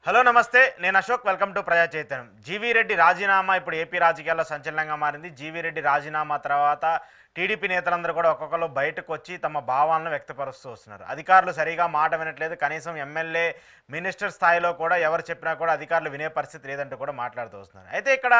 Hello నమస్తే, నేను Ashok. Welcome to ప్రజా చైతన్యం. జీవీ రెడ్డి రాజీనామా ఇప్పుడు ఏపీ రాజకీయాల్లో సంచలనంగా మారింది. జీవీ రెడ్డి రాజీనామా తర్వాత టీడీపీ నేతలందరూ కూడా ఒక్కొక్కరు బయటకు వచ్చి తమ భావాలను వ్యక్తపరుస్తూ వస్తున్నారు. అధికారులు సరిగా మాట వినట్లేదు, కనీసం ఎమ్మెల్యే మినిస్టర్ స్థాయిలో కూడా ఎవరు చెప్పినా కూడా అధికారులు వినే పరిస్థితి లేదంటూ కూడా మాట్లాడుతూ వస్తున్నారు. అయితే ఇక్కడ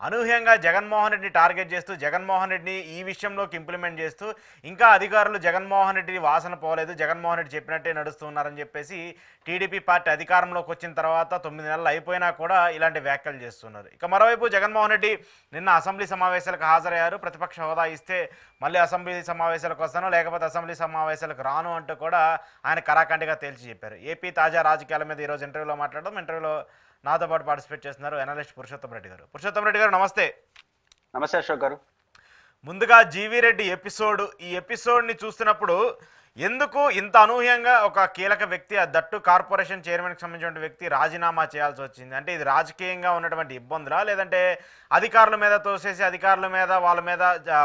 అనూహ్యంగా జగన్మోహన్ రెడ్డిని టార్గెట్ చేస్తూ జగన్మోహన్ రెడ్డిని ఈ విషయంలోకి ఇంప్లిమెంట్ చేస్తూ ఇంకా అధికారులు జగన్మోహన్ రెడ్డి వాసన పోలేదు, జగన్మోహన్ రెడ్డి చెప్పినట్టే నడుస్తున్నారని చెప్పేసి టీడీపీ పార్టీ అధికారంలోకి వచ్చిన తర్వాత 9 నెలలు అయిపోయినా కూడా ఇలాంటి వ్యాఖ్యలు చేస్తున్నారు. ఇక మరోవైపు జగన్మోహన్ రెడ్డి నిన్న అసెంబ్లీ సమావేశాలకు హాజరయ్యారు. ప్రతిపక్ష హోదా ఇస్తే మళ్ళీ అసెంబ్లీ సమావేశాలకు వస్తాను, లేకపోతే అసెంబ్లీ సమావేశాలకు రాను అంటూ కూడా ఆయన కరాఖండిగా తేల్చి చెప్పారు. ఏపీ తాజా రాజకీయాల మీద ఈరోజు ఇంటర్వ్యూలో మాట్లాడడం. ఇంటర్వ్యూలో నాతో పాటు పార్టిసిపేట్ చేస్తున్నారు అనలిస్ట్ పురుషోత్తం రెడ్డి గారు. పురుషోత్తం రెడ్డి గారు నమస్తే. నమస్తే అశోక్ గారు. ముందుగా జీవీ రెడ్డి ఈ ఎపిసోడ్ని చూస్తున్నప్పుడు ఎందుకు ఇంత అనూహ్యంగా ఒక కీలక వ్యక్తి, దట్టు కార్పొరేషన్ చైర్మన్కి సంబంధించిన వ్యక్తి రాజీనామా చేయాల్సి వచ్చింది? అంటే ఇది రాజకీయంగా ఉన్నటువంటి ఇబ్బందులా, లేదంటే అధికారుల మీద తోసేసి అధికారుల మీద వాళ్ళ మీద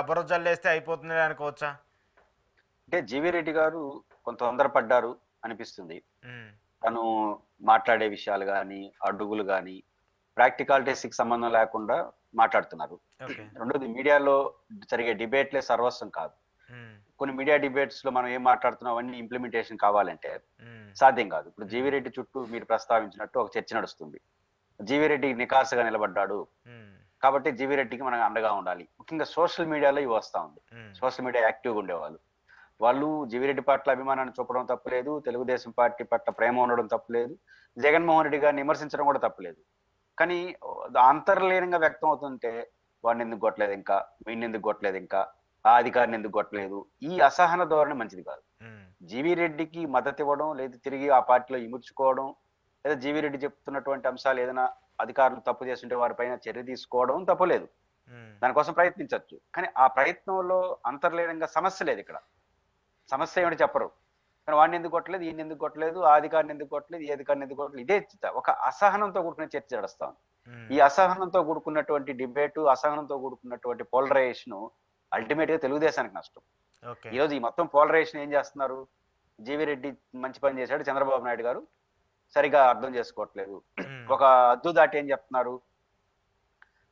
బురద జల్లేస్తే అయిపోతుంది అనుకోవచ్చా? అంటే జీవీ రెడ్డి గారు కొంత తొందరపడ్డారు అనిపిస్తుంది. ఉమ్, తను మాట్లాడే విషయాలు కానీ అడుగులు కానీ ప్రాక్టికాలిటీస్కి సంబంధం లేకుండా మాట్లాడుతున్నారు. ఓకే. రెండోది, మీడియాలో జరిగే డిబేట్లే సర్వస్వం కాదు. ఉమ్, కొన్ని మీడియా డిబేట్స్ లో మనం ఏం మాట్లాడుతున్నాం అవన్నీ ఇంప్లిమెంటేషన్ కావాలంటే ఉమ్, సాధ్యం కాదు. ఇప్పుడు జీవీ రెడ్డి చుట్టూ మీరు ప్రస్తావించినట్టు ఒక చర్చ నడుస్తుంది. జీవీ రెడ్డి నికార్సుగా నిలబడ్డాడు ఉమ్, కాబట్టి జీవీ రెడ్డికి మనం అండగా ఉండాలి. ముఖ్యంగా సోషల్ మీడియాలో ఇవి వస్తా ఉంది. ఉమ్, సోషల్ మీడియా యాక్టివ్గా ఉండేవాళ్ళు వాళ్ళు జీవిరెడ్డి పట్ల అభిమానాన్ని చూపడం తప్పులేదు, తెలుగుదేశం పార్టీ పట్ల ప్రేమ ఉండడం తప్పులేదు, జగన్మోహన్ రెడ్డి గారిని విమర్శించడం కూడా తప్పులేదు. కానీ అంతర్లీనంగా వ్యక్తం అవుతుంటే వాడిని ఎందుకు కొట్టలేదు, ఇంకా వీడిని ఎందుకు కొట్టలేదు, ఇంకా ఆ అధికారిని ఎందుకు కొట్టలేదు, ఈ అసహన ధోరణి మంచిది కాదు. ఉమ్, జీవీ రెడ్డికి మద్దతు ఇవ్వడం, లేదా తిరిగి ఆ పార్టీలో ఇముడ్చుకోవడం, లేదా జీవీ రెడ్డి చెప్తున్నటువంటి అంశాలు ఏదైనా అధికారులు తప్పు చేస్తుంటే వారిపైన చర్య తీసుకోవడం తప్పులేదు. ఉమ్, దానికోసం ప్రయత్నించవచ్చు. కానీ ఆ ప్రయత్నంలో అంతర్లీనంగా సమస్య లేదు. ఇక్కడ సమస్య ఏమిటి చెప్పరు. కానీ వాడిని ఎందుకు కొట్టలేదు, ఈయన ఎందుకు కొట్టలేదు, ఆ అధికారిని ఎందుకు కొట్టలేదు, ఈ అధికారిని ఎందుకు కొట్టలేదు, ఇదే ఒక అసహనంతో కూడుకునే చర్చ నడుస్తాం. ఉమ్, ఈ అసహనంతో కూడుకున్నటువంటి డిబేటు, అసహనంతో కూడుకున్నటువంటి పోలరైజేషన్ అల్టిమేట్ గా తెలుగుదేశానికి నష్టం. ఓకే. ఈరోజు ఈ మొత్తం పోలరైజేషన్ ఏం చేస్తున్నారు? జీవీ రెడ్డి మంచి పని చేశాడు, చంద్రబాబు నాయుడు గారు సరిగా అర్థం చేసుకోవట్లేదు. ఉమ్, ఒక హద్దు దాటి ఏం చెప్తున్నారు?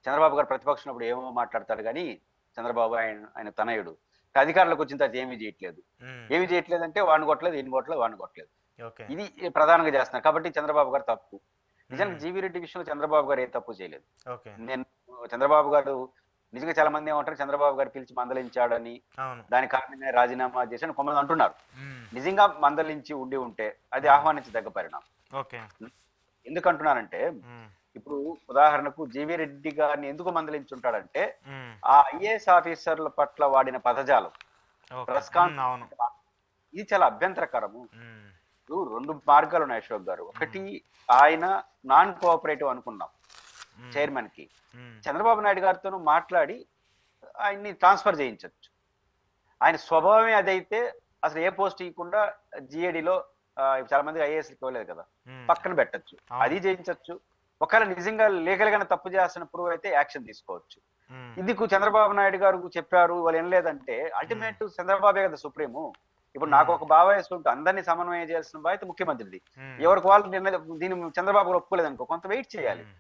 చంద్రబాబు గారు ప్రతిపక్షం అప్పుడు ఏమో మాట్లాడతాడు, కానీ చంద్రబాబు ఆయన తనయుడు అధికారులకు వచ్చిన తర్వాత ఏమీ చేయట్లేదు. ఉమ్, ఏమి చేయట్లేదు అంటే వాడిని కొట్టలేదు, ఈయన కొట్టలేదు, వాడిని కొట్టలేదు. ఓకే. ఇది ప్రధానంగా చేస్తున్నారు. కాబట్టి చంద్రబాబు గారు తప్పు. నిజానికి ఉమ్, జీవీ రెడ్డి విషయంలో చంద్రబాబు గారు ఏ తప్పు చేయలేదు. ఓకే. నేను చంద్రబాబు గారు నిజంగా చాలా మంది ఏమంటారు, చంద్రబాబు గారు పిలిచి మందలించాడని, అవును. దాని కారణంగా రాజీనామా చేశాను కొంతమంది అంటున్నారు. ఉమ్, నిజంగా మందలించి ఉండి ఉంటే అది ఆహ్వానించదగ్గ పరిణామం. ఓకే. ఎందుకంటున్నానంటే, ఉమ్, ఇప్పుడు ఉదాహరణకు జీవీ రెడ్డి గారిని ఎందుకు మందలించుంటాడంటే ఉమ్, ఆ ఐఏఎస్ ఆఫీసర్ల పట్ల వాడిన పదజాలం, ఓకే. ప్రెస్ అవును. కాన్ఫరెన్స్, ఇది చాలా అభ్యంతరకరము. ఉమ్, ఇప్పుడు రెండు మార్గాలు ఉన్నాయి అశోక్ గారు. ఒకటి, ఆయన నాన్ కోఆపరేటివ్ అనుకున్నాం ఉమ్, చైర్మన్ కి, ఉమ్, చంద్రబాబు నాయుడు గారితో మాట్లాడి ఆయన్ని ట్రాన్స్ఫర్ చేయించవచ్చు. ఆయన స్వభావమే అదైతే అసలు ఏ పోస్ట్ ఇవ్వకుండా జిఏడిలో చాలా మంది ఐఏఎస్ ఇవ్వలేదు కదా, ఉమ్, పక్కన పెట్టచ్చు, అవును. అది చేయించవచ్చు. ఒకవేళ నిజంగా లీగల్ గానే తప్పు చేస్తున్నప్పుడు అయితే యాక్షన్ తీసుకోవచ్చు. ఉమ్, ఇందుకు చంద్రబాబు నాయుడు గారు చెప్పారు, వాళ్ళు వినలేదంటే అల్టిమేట్ చంద్రబాబే కదా సుప్రీము. ఇప్పుడు నాకు ఒక భావయస్సు ఉంటే అందరినీ సమన్వయం చేయాల్సిన బాధ్యత ముఖ్యమంత్రిది. ఉమ్, ఎవరికి వాళ్ళు దీన్ని చంద్రబాబు గారు ఒప్పుకోలేదు అనుకో, కొంత వెయిట్ చేయాలి, ఉమ్,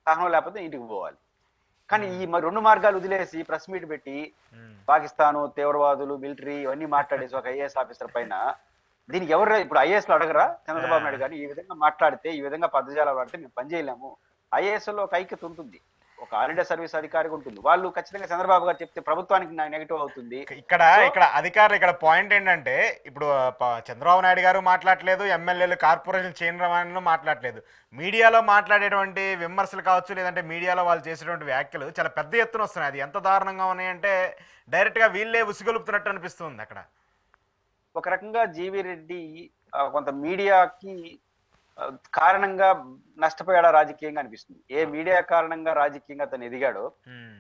సహనం లేకపోతే ఇంటికి పోవాలి. కానీ ఈ రెండు మార్గాలు వదిలేసి ప్రెస్ మీట్ పెట్టి ఉమ్, పాకిస్తాను, తీవ్రవాదులు, మిలిటరీ ఇవన్నీ మాట్లాడేసి ఒక ఐఏఎస్ ఆఫీసర్ పైన దీనికి ఎవరు ఇప్పుడు ఐఏఎస్ లో అడగరా చంద్రబాబు నాయుడు గారిని? ఈ విధంగా మాట్లాడితే, ఈ విధంగా పదజాలాలు వాడితే మేము పనిచేయలేము. ఐఏఎస్ లో ఒక ఐక్యత ఉంటుంది, ఒక ఆల్ ఇండియా సర్వీస్ అధికారికి ఉంటుంది. వాళ్ళు ఖచ్చితంగా చంద్రబాబు గారు చెప్తే ప్రభుత్వానికి నెగిటివ్ అవుతుంది. ఇక్కడ ఇక్కడ అధికారులు ఇక్కడ పాయింట్ ఏంటంటే ఇప్పుడు చంద్రబాబు నాయుడు గారు మాట్లాడలేదు, ఎమ్మెల్యేలు కార్పొరేషన్ చైర్మన్లు మాట్లాడలేదు. మీడియాలో మాట్లాడేటువంటి విమర్శలు కావచ్చు, లేదంటే మీడియాలో వాళ్ళు చేసేటువంటి వ్యాఖ్యలు చాలా పెద్ద ఎత్తున వస్తున్నాయి. అది ఎంత దారుణంగా ఉన్నాయంటే డైరెక్ట్గా వీళ్ళే ఉసిగొలుపుతున్నట్టు అనిపిస్తుంది అక్కడ. ఒక రకంగా జీవీ రెడ్డి కొంత మీడియాకి కారణంగా నష్టపోయాడా రాజకీయంగా అనిపిస్తుంది. ఏ మీడియా కారణంగా రాజకీయంగా తను ఎదిగాడో ఉమ్,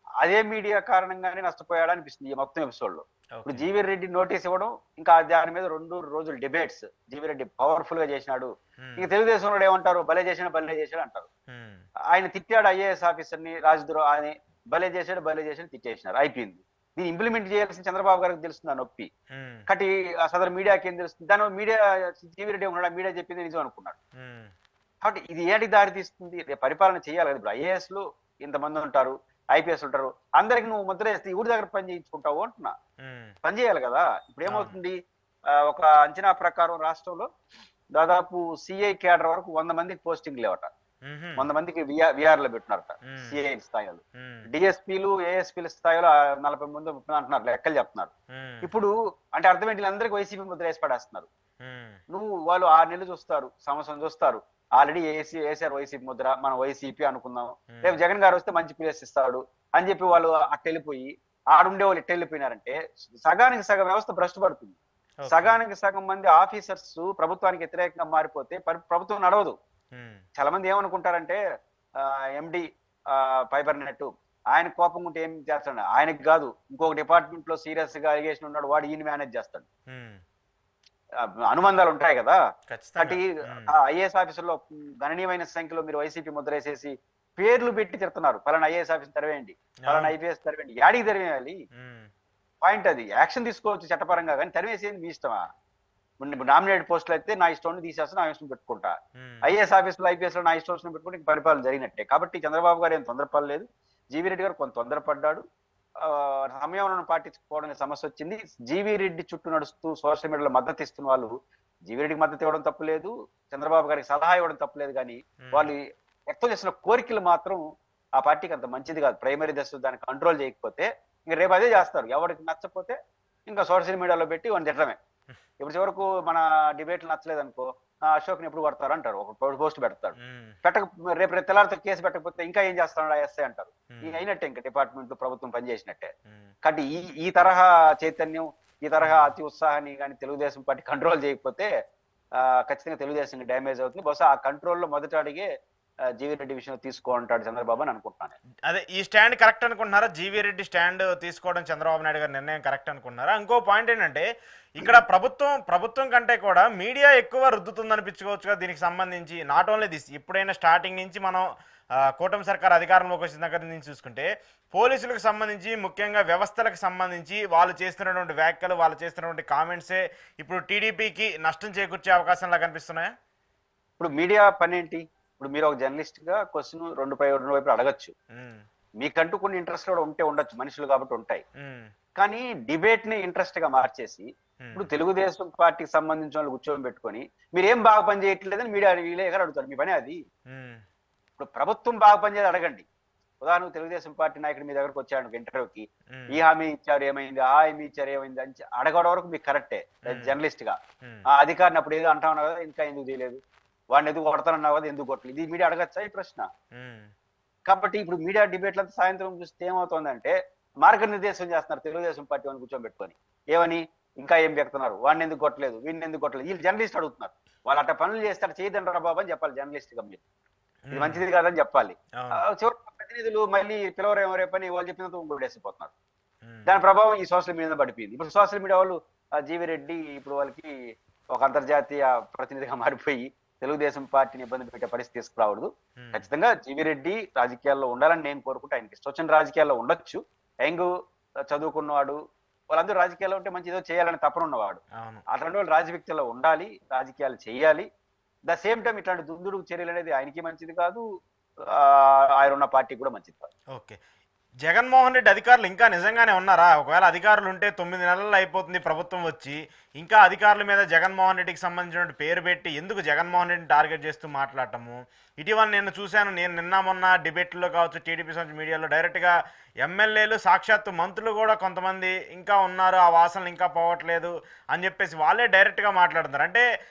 అదే మీడియా కారణంగానే నష్టపోయాడా అనిపిస్తుంది ఈ మొత్తం ఎపిసోడ్ లో. ఇప్పుడు ఓకే. జీవీ రెడ్డి నోటీస్ ఇవ్వడం, ఇంకా దాని మీద 2 రోజులు డిబేట్స్, జీవీ రెడ్డి పవర్ఫుల్ గా చేసినాడు. ఉమ్, ఇక తెలుగుదేశంలో ఏమంటారు, భలే చేశాడు అంటారు. ఉమ్, ఆయన తిట్టాడు ఐఏఎస్ ఆఫీసర్ ని, రాజద్రోహ అని, భలే చేశాడు తిట్టేసినారు, అయిపోయింది. దీన్ని ఇంప్లిమెంట్ చేయాల్సిన చంద్రబాబు గారికి తెలుస్తుంది ఆ నొప్పి. ఉమ్, కటి సదరు మీడియాకి ఏం తెలుస్తుంది? దాని మీడియా జీవీ రెడ్డి ఉన్నాడు, మీడియా చెప్పింది నిజం అనుకున్నాడు. ఉమ్, కాబట్టి ఇది ఏంటి దారి తీస్తుంది? రేపు పరిపాలన చేయాలి కదా. ఇప్పుడు ఐఏఎస్లు ఇంతమంది ఉంటారు, ఐపీఎస్ ఉంటారు, అందరికి నువ్వు ముద్ర వేస్తే ఊరి దగ్గర పని చేయించుకుంటావు అంటున్నా. ఉమ్, పని చేయాలి కదా. ఇప్పుడు అవును. ఏమవుతుంది, ఒక అంచనా ప్రకారం రాష్ట్రంలో దాదాపు సిఐ కేడర్ వరకు 100 మందికి పోస్టింగ్ లేవట. ఉహుం, 100 మందికి విఆర్లో పెట్టినారట ఉమ్, సిఐ స్థాయిలో. ఉమ్, డిఎస్పీలు ఏఎస్పీల స్థాయిలో 40 మంది 30 మంది అంటున్నారు, లెక్కలు చెప్తున్నారు. ఉమ్, ఇప్పుడు అంటే అర్థం ఏంటి, వీళ్ళందరికీ వైసీపీ ముద్ర వేసి పడేస్తున్నారు. ఉమ్, నువ్వు వాళ్ళు 6 నెలలు చూస్తారు, సంవత్సరం చూస్తారు, ఆల్రెడీ వేసారు వైసీపీ ముద్ర, మనం వైసీపీ అనుకుందాం, రేపు జగన్ గారు వస్తే మంచి ప్లేస్ ఇస్తాడు అని చెప్పి వాళ్ళు అట్ట వెళ్ళిపోయి ఆడుండే వాళ్ళు ఇట్ట వెళ్ళిపోయినారంటే సగానికి సగం వ్యవస్థ భ్రష్టు పడుతుంది. ఓకే. సగానికి సగం మంది ఆఫీసర్స్ ప్రభుత్వానికి వ్యతిరేకంగా మారిపోతే ప్రభుత్వం నడవదు. ఉమ్, చాలా మంది ఏమనుకుంటారంటే ఎండి ఫైబర్ నెట్ ఆయన కోపం ఉంటే ఏం చేస్తాడు, ఆయనకి కాదు ఇంకొక డిపార్ట్మెంట్ లో సీరియస్ గా అలిగేషన్ ఉన్నాడు, వాడు ఈయన మేనేజ్ చేస్తాడు. ఉమ్, అనుబంధాలు ఉంటాయి కదా. ఖచ్చితంగా. కాబట్టి ఉమ్, ఐఏఎస్ ఆఫీసుల్లో గణనీయమైన సంఖ్యలో మీరు వైసీపీ ముద్ర వేసేసి పేర్లు పెట్టి తిడుతున్నారు. పలానా ఐఏఎస్ ఆఫీస్ తెరవేయండి, పలానా ఐపీఎస్ తెరవేయండి. యాడికి తెరవేయాలి? ఉమ్, పాయింట్ అది. యాక్షన్ తీసుకోవచ్చు చట్టపరంగా, కానీ తెరవేసేది మీ ఇష్టమా? నామినేటెడ్ పోస్టులు అయితే నా ఇష్టం తీసేస్తా, నా ఇష్టం పెట్టుకుంటా. ఉమ్, ఐఏఎస్ ఆఫీసులో ఐపీఎస్ లో నా ఇష్టం పెట్టుకుంటే ఇంక పరిపాలన జరిగినట్టే. కాబట్టి చంద్రబాబు గారు ఏం తొందరపడలేదు, జీవీ రెడ్డి గారు కొంత తొందరపడ్డాడు. సమయంలో పాటించుకోవడానికి సమస్య వచ్చింది. జీవీ రెడ్డి చుట్టూ నడుస్తూ సోషల్ మీడియాలో మద్దతు ఇస్తున్న వాళ్ళు జీవీ రెడ్డికి మద్దతు ఇవ్వడం తప్పులేదు, చంద్రబాబు గారికి సలహా ఇవ్వడం తప్పులేదు. కానీ వాళ్ళు వ్యక్తం చేసిన కోరికలు మాత్రం ఆ పార్టీకి అంత మంచిది కాదు. ప్రైమరీ దశ దాన్ని కంట్రోల్ చేయకపోతే ఇంకా రేపు అదే చేస్తారు. ఎవరికి నచ్చకపోతే ఇంకా సోషల్ మీడియాలో పెట్టి వాడిని తిట్టడమే. ఇప్పుడు చివరకు మన డిబేట్లు నచ్చలేదు అనుకో, అశోక్ని ఎప్పుడు కొడతారు అంటారు, ఒక పోస్ట్ పెడతాడు. రేపు తెల్లారితో కేసు పెట్టకపోతే ఇంకా ఏం చేస్తాడు ఎస్ఐ అంటారు. ఇంక అయినట్టే, ఇంకా డిపార్ట్మెంట్ ప్రభుత్వం పనిచేసినట్టే. కాబట్టి ఈ తరహా చైతన్యం, ఈ తరహా అతి ఉత్సాహాన్ని కానీ తెలుగుదేశం పార్టీ కంట్రోల్ చేయకపోతే ఖచ్చితంగా తెలుగుదేశం డ్యామేజ్ అవుతుంది. బహుశా ఆ కంట్రోల్లో మొదట అడిగే జీవీ రెడ్డి విషయం తీసుకుంటాడు చంద్రబాబు అని అనుకుంటున్నాను. అదే ఈ స్టాండ్ కరెక్ట్ అనుకుంటున్నారా? జీవీ రెడ్డి స్టాండ్ తీసుకోవడం చంద్రబాబు నాయుడు గారి నిర్ణయం కరెక్ట్ అనుకుంటున్నారా? ఇంకో పాయింట్ ఏంటంటే ఇక్కడ ప్రభుత్వం కంటే కూడా మీడియా ఎక్కువ రుద్దుతుంది అనిపించుకోవచ్చుగా దీనికి సంబంధించి. నాట్ ఓన్లీ దిస్, ఎప్పుడైనా స్టార్టింగ్ నుంచి మనం కూటమి సర్కార్ అధికారంలోకి వచ్చిన దగ్గర నుంచి చూసుకుంటే పోలీసులకు సంబంధించి, ముఖ్యంగా వ్యవస్థలకు సంబంధించి వాళ్ళు చేస్తున్నటువంటి వ్యాఖ్యలు, వాళ్ళు చేస్తున్నటువంటి కామెంట్సే ఇప్పుడు టీడీపీకి నష్టం చేకూర్చే అవకాశంలా కనిపిస్తున్నాయా? ఇప్పుడు మీడియా పని ఏంటి? ఇప్పుడు మీరు ఒక జర్నలిస్ట్ గా క్వశ్చన్ రెండు వైపులు అడగచ్చు. మీకంటూ కొన్ని ఇంట్రెస్ట్ కూడా ఉండొచ్చు, మనుషులు కాబట్టి ఉంటాయి. కానీ డిబేట్ ని ఇంట్రెస్ట్ గా మార్చేసి ఇప్పుడు తెలుగుదేశం పార్టీకి సంబంధించిన వాళ్ళు కూర్చొని పెట్టుకొని మీరేం బాగా పని చేయట్లేదని మీడియా విలేకరు అడుగుతారు. మీ పని అది. ఇప్పుడు ప్రభుత్వం బాగా పనిచేది అడగండి. ఉదాహరణకు తెలుగుదేశం పార్టీ నాయకుడు మీ దగ్గరకు వచ్చాడు ఇంటర్వ్యూకి, ఈ హామీ ఇచ్చారు ఏమైంది, ఆ హామీ ఇచ్చారు ఏమైంది అని అడగడం వరకు మీకు కరెక్టే జర్నలిస్ట్ గా. ఆ అధికారిని అప్పుడు ఏదో అంటా ఉన్నా కదా, ఇంకా ఎందుకు తెలియదు, వాడిని ఎందుకు కొడతానన్నావు కదా, ఎందుకు కొట్టలేదు, ఇది మీడియా అడగచ్చా ఈ ప్రశ్న? కాబట్టి ఇప్పుడు మీడియా డిబేట్లంతా సాయంత్రం చూస్తే ఏమవుతుందంటే మార్గనిర్దేశం చేస్తున్నారు తెలుగుదేశం పార్టీ అని కూర్చోబెట్టుకొని. ఏమని ఇంకా ఏం పెడుతున్నారు, వాడిని ఎందుకు కొట్టలేదు, వీడిని ఎందుకు కొట్టలేదు, వీళ్ళు జర్నలిస్ట్ అడుగుతున్నారు. వాళ్ళు అట్ట పనులు చేస్తారు, చేయదంటారా బాబు అని చెప్పాలి జర్నలిస్ట్ గా. మీరు ఇది మంచిది కాదని చెప్పాలి. చివరి ప్రతినిధులు మళ్ళీ పిలవరేమో రేపని వాళ్ళు చెప్పినంత ఇంకోటేసిపోతున్నారు. దాని ప్రభావం ఈ సోషల్ మీడియా పడిపోయింది. ఇప్పుడు సోషల్ మీడియా వాళ్ళు జీవీ రెడ్డి ఇప్పుడు వాళ్ళకి ఒక అంతర్జాతీయ ప్రతినిధిగా మారిపోయి తెలుగుదేశం పార్టీని ఇబ్బంది పెట్టే పరిస్థితి తీసుకురావద్దు. ఖచ్చితంగా జీవీ రెడ్డి రాజకీయాల్లో ఉండాలని నేను కోరుకుంటే, ఆయనకి ఇష్టం వచ్చిన రాజకీయాల్లో ఉండొచ్చు. యంగ్ చదువుకున్నవాడు, వాళ్ళందరూ రాజకీయాల్లో ఉంటే మంచి ఏదో చేయాలని తపన ఉన్నవాడు. అట్లాంటి వాళ్ళు రాజకీయాల్లో ఉండాలి, రాజకీయాలు చేయాలి. ద సేమ్ టైం ఇట్లాంటి దుందుడు చర్యలు అనేది ఆయనకి మంచిది కాదు, ఆయన ఉన్న పార్టీకి కూడా మంచిది కాదు. ఓకే, జగన్మోహన్ రెడ్డి అధికారులు ఇంకా నిజంగానే ఉన్నారా? ఒకవేళ అధికారులు ఉంటే 9 నెలలు అయిపోతుంది ప్రభుత్వం వచ్చి, ఇంకా అధికారుల మీద జగన్మోహన్ రెడ్డికి సంబంధించిన పేరు పెట్టి ఎందుకు జగన్మోహన్ రెడ్డిని టార్గెట్ చేస్తూ మాట్లాడటము? ఇటీవల నేను చూశాను, నేను నిన్న మొన్న డిబేట్లో కావచ్చు, టీడీపీ సంబంధించిన మీడియాలో డైరెక్ట్గా ఎమ్మెల్యేలు, సాక్షాత్తు మంత్రులు కూడా కొంతమంది ఇంకా ఉన్నారు, ఆ వాసనలు ఇంకా పోవట్లేదు అని చెప్పేసి వాళ్ళే డైరెక్ట్గా మాట్లాడుతున్నారు. అంటే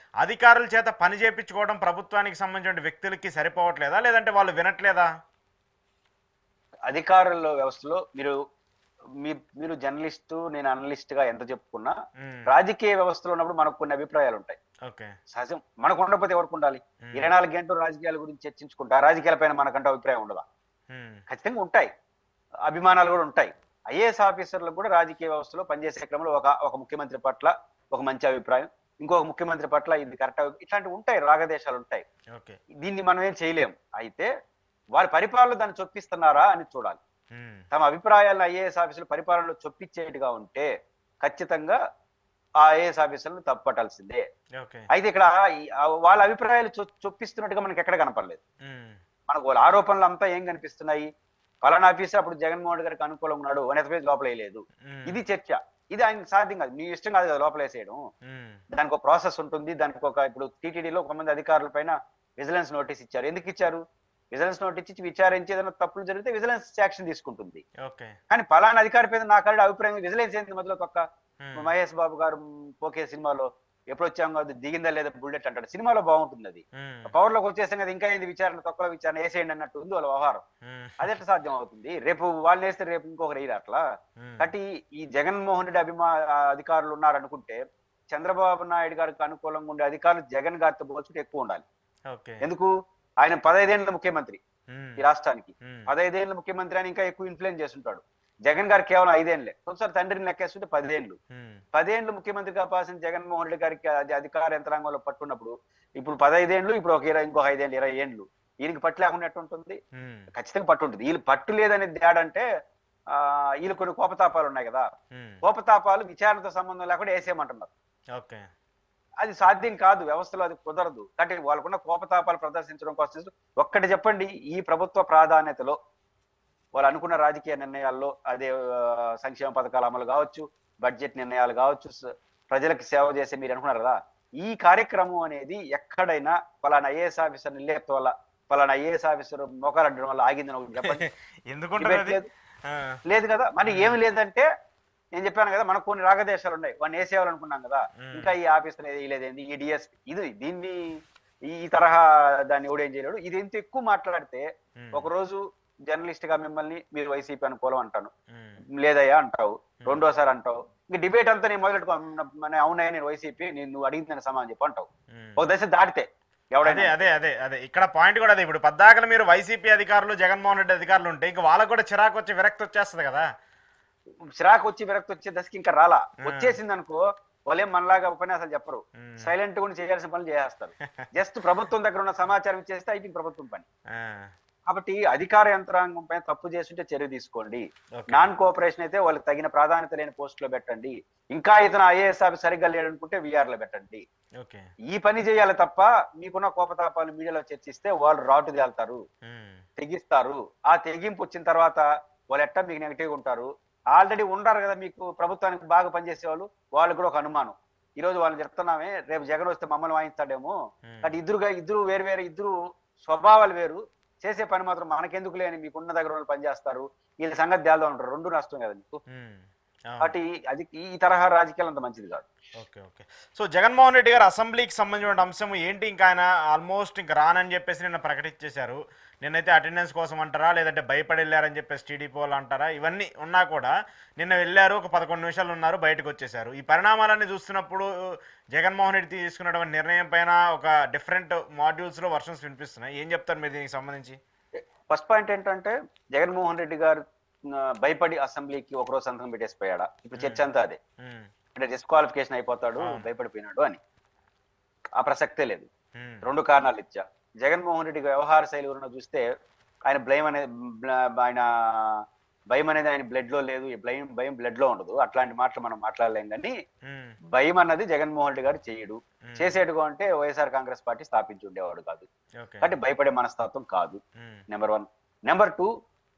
అధికారుల చేత పని చేయించుకోవడం ప్రభుత్వానికి సంబంధించిన వ్యక్తులకి సరిపోవట్లేదా, లేదంటే వాళ్ళు వినట్లేదా? అధికారుల వ్యవస్థలో మీరు జర్నలిస్టు, నేను అనలిస్ట్ గా ఎంత చెప్పుకున్నా, రాజకీయ వ్యవస్థలో ఉన్నప్పుడు మనకు కొన్ని అభిప్రాయాలు ఉంటాయి. సహజం. మనకు ఉండకపోతే ఎవరికి ఉండాలి? 24 గంటలు రాజకీయాల గురించి చర్చించుకుంటా, రాజకీయాల పైన మనకంటూ అభిప్రాయం ఉండదా? ఖచ్చితంగా ఉంటాయి, అభిమానాలు కూడా ఉంటాయి. ఐఏఎస్ ఆఫీసర్లకు కూడా రాజకీయ వ్యవస్థలో పనిచేసే క్రమంలో ఒక ముఖ్యమంత్రి పట్ల ఒక మంచి అభిప్రాయం, ఇంకొక ముఖ్యమంత్రి పట్ల ఇది కరెక్ట్, ఇట్లాంటివి ఉంటాయి, రాగదేశాలు ఉంటాయి. దీన్ని మనం ఏం చేయలేం. అయితే వారి పరిపాలనలో దాన్ని చొప్పిస్తున్నారా అని చూడాలి. తమ అభిప్రాయాలను ఐఏఎస్ ఆఫీసులు పరిపాలనలో చొప్పించేట్టుగా ఉంటే ఖచ్చితంగా ఆ ఐఏఎస్ ఆఫీసర్లను తప్పట్టాల్సిందే. ఓకే. అయితే ఇక్కడ వాళ్ళ అభిప్రాయాలు చొప్పిస్తున్నట్టుగా మనకి ఎక్కడ కనపడలేదు. హ్మ్. మనకు వాళ్ళ ఆరోపణలు అంతా ఏం కనిపిస్తున్నాయి? పలానా ఆఫీసర్ అప్పుడు జగన్మోహన్ రెడ్డి గారికి అనుకూలంగా ఉన్నాడు. వాడిని ఎత్తుకుపోయి లోపలేయలేదు. హ్మ్. ఇది చర్చ. ఇది ఆయనకి సాధ్యం కాదు. నీ ఇష్టం కాదు కదా లోపలేసేయడం. హ్మ్. దానికి ఒక ప్రాసెస్ ఉంటుంది. దానికి ఒక ఇప్పుడు టీటీడీలో కొంతమంది అధికారుల పైన విజిలెన్స్ నోటీస్ ఇచ్చారు. ఎందుకు ఇచ్చారు? విజిలెన్స్ నోటీస్ ఇచ్చి విచారించి ఏదైనా తప్పులు జరిగితే విజిలెన్స్ యాక్షన్ తీసుకుంటుంది. ఓకే. కానీ పలానా అధికారి మీద నాకు ఆల్రెడీ అభిప్రాయం విజిలెన్స్ ఏంది మధ్యలో తొక్క? హ్మ్. మహేష్ బాబు గారు పోకే సినిమాలో ఎప్పుడు వచ్చాం కాదు దిగిందా లేదా బుల్లెట్ అంటాడు. సినిమాలో బాగుంటుంది అది. హ్మ్. పవర్ లోకి వచ్చేసాం కదా ఇంకా ఏంది విచారణ తొక్కలో విచారణ వేసేయండి అన్నట్టు ఉంది వాళ్ళ వ్యవహారం. హ్మ్. అది ఎట్లా సాధ్యం అవుతుంది? రేపు వాళ్ళు వేస్తే రేపు ఇంకొకరు వేయరు అట్లా. హ్మ్. కాబట్టి ఈ జగన్మోహన్ రెడ్డి అధికారులు ఉన్నారనుకుంటే చంద్రబాబు నాయుడు గారికి అనుకూలంగా ఉండే అధికారులు జగన్ గారితో పోల్చుకుంటే ఎక్కువ ఉండాలి. ఓకే. ఎందుకు? ఆయన 15 ఏళ్ల ముఖ్యమంత్రి హ్మ్. ఈ రాష్ట్రానికి. హ్మ్. 15 ఏళ్ల ముఖ్యమంత్రి అని ఇంకా ఎక్కువ ఇన్ఫ్లుయెన్స్ చేస్తుంటాడు. జగన్ గారు కేవలం 5 ఏళ్లే. ఒకసారి తండ్రిని లెక్కేస్తుంటే 10 ఏళ్లు. హ్మ్. 10 ఏళ్లు ముఖ్యమంత్రి కావాల్సిన జగన్మోహన్ రెడ్డి గారికి అది అధికార యంత్రాంగంలో పట్టున్నప్పుడు ఇప్పుడు 15 ఏళ్లు ఇప్పుడు ఒక 20 ఇంకో 5 ఏళ్లు 20 ఏళ్లు. ఈయనకి పట్టు లేకుండా ఎట్టుంటుంది? హ్మ్. ఖచ్చితంగా పట్టు ఉంటుంది. వీళ్ళు పట్టు లేదనే తేడంటే వీళ్ళు కొన్ని కోపతాపాలు ఉన్నాయి కదా! హ్మ్. కోపతాపాలు విచారణతో సంబంధం లేకుండా ఏసేయమంటున్నారు. ఓకే. అది సాధ్యం కాదు. వ్యవస్థలో అది కుదరదు. కాబట్టి వాళ్ళకున్న కోపతాపాలు ప్రదర్శించడం కోసం ఒక్కటి చెప్పండి. ఈ ప్రభుత్వ ప్రాధాన్యతలో వాళ్ళు అనుకున్న రాజకీయ నిర్ణయాల్లో అదే సంక్షేమ పథకాల అమలు కావచ్చు, బడ్జెట్ నిర్ణయాలు కావచ్చు, ప్రజలకు సేవ చేసే మీరు అనుకున్నారు కదా! ఈ కార్యక్రమం అనేది ఎక్కడైనా పలానా ఐఏఎస్ ఆఫీసర్‌ని లేపటం వల్ల, పలానా ఐఏఎస్ ఆఫీసర్ మోకాలడ్డడం వల్ల ఆగిందని ఒకటి చెప్పండి. ఎందుకుంటది డిబేట్ అది? లేదు. ఆ! లేదు కదా! మరి హ్మ్. ఏమి లేదంటే నేను చెప్పాను కదా! మనకు కొన్ని రాగద్వేషాలున్నాయి. వాడిని ఏసేయాలనుకున్నాం కదా! హ్మ్. ఇంకా ఈ ఆఫీసర్ ఎయలేదేంది? ఈ డీఎస్‌పీ దీన్ని ఈ తరహా దాన్ని ఎవడేం చేయలేడు. ఇది ఎంత ఎక్కువ మాట్లాడితే హ్మ్. ఒకరోజు జర్నలిస్ట్‌గా మిమ్మల్ని మీరు వైసీపీ అనుకూలం అంటాను. హ్మ్. లేదయ్యా అంటావు. హ్మ్. రెండోసారి అంటావు. ఇంక డిబేట్ అంతా నేను మొదలెట్టుకో అవునయ్యా నేను వైసీపీ. నువ్వు అడిగిన దానికి సమాధానం చెప్పు అంటావు. హ్మ్. ఒక దశ దాటితే ఎవడైనా అదే అంతే. అదే అదే అదే ఇక్కడ పాయింట్ కూడా అదే. ఇప్పుడు పద్దాకలు మీరు వైసీపీ అధికారులు జగన్మోహన్ రెడ్డి అధికారులు ఉంటే ఇంక వాళ్ళకు కూడా చిరాకు వచ్చి విరక్తి వచ్చేస్తుంది కదా. చిరాకొచ్చి విరక్తొచ్చే దశకి ఇంకా రాలా. ఆ. వచ్చేసిందనుకో వాళ్ళేం మనలాగా ఉపన్యాసాలు చెప్పరు. ఉమ్. సైలెంట్‌గా ఉండి చేయాల్సిన పనులు చేసేస్తారు. జస్ట్ ప్రభుత్వం దగ్గర ఉన్న సమాచారం ఇచ్చేస్తే అయిపోయింది ప్రభుత్వం పని. ఆ. కాబట్టి అధికార యంత్రాంగం పైన తప్పు చేస్తుంటే చర్య తీసుకోండి. ఓకే. నాన్ కోఆపరేషన్ అయితే వాళ్ళకి తగిన ప్రాధాన్యత లేని పోస్టులో పెట్టండి. ఇంకా ఇతను ఐఏఎస్ ఆఫీసర్ సరిగ్గా లేడనుకుంటే వీఆర్‌లో పెట్టండి. ఓకే. ఈ పని చేయాలి తప్ప మీకున్న కోపతాపాలు మీడియాలో చర్చిస్తే వాళ్ళు రాటు తేలుతారు. ఉమ్. తెగిస్తారు. ఆ తెగింపు వచ్చిన తర్వాత వాళ్ళు ఎట్టా మీకు నెగెటివ్‌గా ఉంటారు. ఆల్రెడీ ఉండారు కదా మీకు ప్రభుత్వానికి బాగా పనిచేసేవాళ్ళు. వాళ్ళకి కూడా ఒక అనుమానం. ఈరోజు వాళ్ళని చెప్తున్నామే రేపు జగన్ వస్తే మమ్మల్ని వాయిస్తాడేమో. ఉమ్. కాబట్టి ఇద్దరు వేరు వేరు ఇద్దరు స్వభావాలు వేరు. చేసే పని మాత్రం మనకెందుకులే అని మీకున్న దగ్గర వాళ్ళు పనిచేస్తారు. వీళ్ళ సంగతి తేలుదాం అంటారు. 2 నష్టం కదా మీకు. ఉమ్. అవును. కాబట్టి అది ఈ తరహా రాజకీయాలు అంత మంచిది కాదు. Okay. Okay. So Jaganmohan Reddy గారు అసెంబ్లీకి సంబంధించిన అంశం ఏంటి? ఇంకా ఆయన ఆల్మోస్ట్ ఇంకా రానని చెప్పేసి నిన్న ప్రకటించేశారు. నిన్నైతే అటెండెన్స్ కోసం అంటారా, లేదంటే భయపడి వెళ్ళారని చెప్పేసి టీడీపీ వాళ్ళు అంటారా, ఇవన్నీ ఉన్నా కూడా నిన్న వెళ్ళారు, ఒక 11 నిమిషాలు ఉన్నారు, బయటకు వచ్చేశారు. ఈ పరిణామాలన్నీ చూస్తున్నప్పుడు జగన్మోహన్ రెడ్డి తీసుకున్నటువంటి నిర్ణయం పైన ఒక డిఫరెంట్ మాడ్యూల్స్లో వర్షన్స్ వినిపిస్తున్నాయి. ఏం చెప్తారు మీరు దీనికి సంబంధించి? ఫస్ట్ పాయింట్ ఏంటంటే జగన్మోహన్ రెడ్డి గారు భయపడి అసెంబ్లీకి ఒకరోజు సంతకం పెట్టేసిపోయాడా? ఇప్పుడు చర్చ ఉమ్. అంతా అదే. ఉమ్. అంటే డిస్క్వాలిఫికేషన్ అయిపోతాడు, అవును. భయపడిపోయినాడు అని. ఆ ప్రసక్తే లేదు. ఉమ్. 2 కారణాలు ఇచ్చా. జగన్మోహన్ రెడ్డి వ్యవహార శైలి ఎవరైనా చూస్తే ఆయన ఆయన భయం అనేది ఆయన బ్లడ్ లో లేదు. ఈ భయం బ్లడ్ లో ఉండదు. అట్లాంటి మాటలు మనం మాట్లాడలేం కానీ ఉమ్. భయం అన్నది జగన్మోహన్ రెడ్డి గారు చేయడు. ఉమ్. చేసేట్టుగా అంటే వైఎస్ఆర్ కాంగ్రెస్ పార్టీ స్థాపించి ఉండేవాడు కాదు. ఓకే. కాబట్టి భయపడే మనస్తత్వం కాదు. ఉమ్. నెంబర్ 1. నెంబర్ 2,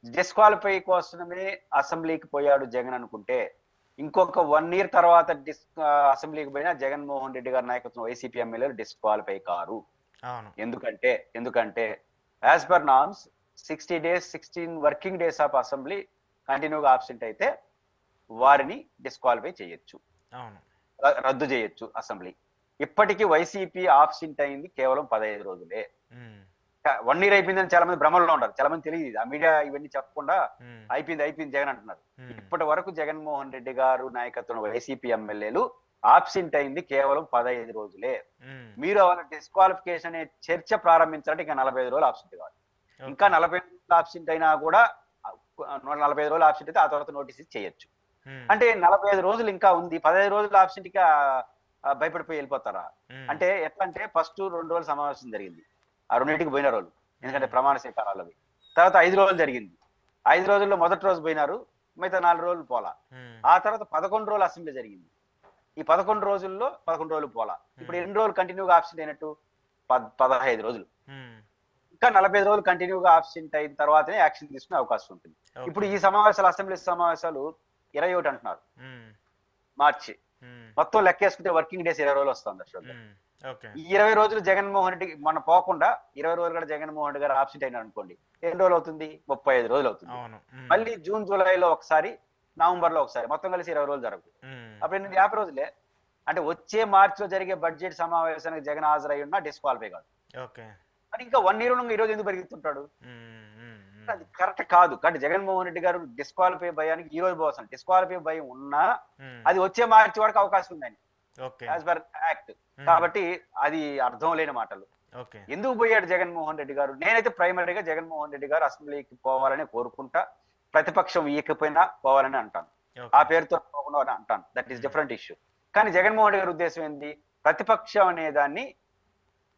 డిస్క్వాలిఫై కోసమే అసెంబ్లీకి పోయాడు జగన్ అనుకుంటే ఇంకొక 1 ఇయర్ తర్వాత అసెంబ్లీకి పోయినా జగన్మోహన్ రెడ్డి గారి నాయకత్వం వైసీపీ ఎమ్మెల్యేలు డిస్క్వాలిఫై కారు. అవును. ఎందుకంటే as per norms 60 days 16 working days of assembly కంటిన్యూగా ఆబ్సెంట్ అయితే వారిని డిస్క్వాలిఫై చేయొచ్చు, అవును. రద్దు చేయొచ్చు అసెంబ్లీ. ఇప్పటికీ వైసీపీ ఆబ్సెంట్ అయింది కేవలం 15 రోజులే. ఉమ్. 1 ఇయర్ అయిపోయిందని చాలా మంది భ్రమల్లో ఉంటారు. చాలా మంది తెలియదు. ఆ మీడియా ఇవన్నీ చెప్పకుండా ఉమ్. అయిపోయింది జగన్ అంటున్నారు. ఉమ్. ఇప్పటి వరకు జగన్మోహన్ రెడ్డి గారు నాయకత్వం వైసీపీ ఎమ్మెల్యేలు ఆబ్సెంట్ అయింది కేవలం 15 రోజులే. ఉమ్. మీరు వాళ్ళ డిస్క్వాలిఫికేషన్ అనే చర్చ ప్రారంభించాలంటే ఇంకా 45 రోజులు ఆబ్సెంట్ కావాలి. ఇంకా ఓకే. 45 రోజులు ఆబ్సెంట్ అయినా కూడా 45 రోజులు ఆబ్సెంట్ అయితే ఆ తర్వాత నోటీస్ చేయొచ్చు. ఉమ్. అంటే 45 రోజులు ఇంకా ఉంది. 15 రోజులు ఆబ్సెంట్ గా భయపడిపోయి వెళ్ళిపోతారా? ఉమ్. అంటే ఎట్లా అంటే ఫస్ట్ 2 రోజులు సమావేశం జరిగింది. ఆ రెండింటికి పోయిన రోజులు. ఎందుకంటే ప్రమాణ స్వీకారాలవి. తర్వాత 5 రోజులు జరిగింది. 5 రోజుల్లో మొదటి రోజు పోయినారు. మిగతా 4 రోజులు పోలా. ఉమ్. ఆ తర్వాత 11 రోజులు అసెంబ్లీ జరిగింది. ఈ 11 రోజుల్లో 11 రోజులు పోలా. ఇప్పుడు ఎన్ని రోజులు కంటిన్యూగా ఆబ్సెంట్ అయినట్టు? 15 రోజులు. ఇంకా 45 రోజులు కంటిన్యూగా ఆబ్సెంట్ అయిన తర్వాతనే యాక్షన్ తీసుకునే అవకాశం ఉంటుంది. ఇప్పుడు ఈ సమావేశాలు, అసెంబ్లీ సమావేశాలు 21 అంటున్నారు మార్చి. మొత్తం లెక్కేసుకుంటే వర్కింగ్ డేస్ 20 రోజులు వస్తుంది అశోక్ గారు. ఈ 20 రోజులు జగన్మోహన్ రెడ్డి మన పోకుండా 20 రోజులు కూడా జగన్మోహన్ రెడ్డి గారు ఆబ్సెంట్ అయినారు అనుకోండి, ఎన్ని రోజులు అవుతుంది? 35 రోజులు అవుతుంది. మళ్ళీ జూన్ జూలైలో ఒకసారి, నవంబర్ లో ఒకసారి, మొత్తం కలిసి 20 రోజులు జరగదు. అప్పుడు 50 రోజులే. అంటే వచ్చే మార్చిలో జరిగే బడ్జెట్ సమావేశానికి జగన్ హాజరై ఉన్నా డిస్క్వాలిఫై కాదు. మరి ఇంకా 1 year ఈ రోజు ఎందుకు పెరుగుతుంటాడు? అది కరెక్ట్ కాదు. కాబట్టి జగన్మోహన్ రెడ్డి గారు డిస్క్వాలిఫై భయానికి ఈ రోజు పోవచ్చు. డిస్క్వాలిఫై భయం ఉన్నా అది వచ్చే మార్చి వరకు అవకాశం ఉందండి యాజ్ పర్ యాక్ట్. కాబట్టి అది అర్థం లేని మాటలు. ఎందుకు పోయాడు జగన్మోహన్ రెడ్డి గారు? నేనైతే ప్రైమరీగా జగన్మోహన్ రెడ్డి గారు అసెంబ్లీకి పోవాలని కోరుకుంటా, ప్రతిపక్షం ఇయ్యకపోయినా పోవాలని అంటాను. ఆ పేరుతో పోకుండా అంటాను, దట్ ఈస్ డిఫరెంట్ ఇష్యూ. కానీ జగన్మోహన్ రెడ్డి గారి ఉద్దేశం ఏంటి? ప్రతిపక్షం అనే దాన్ని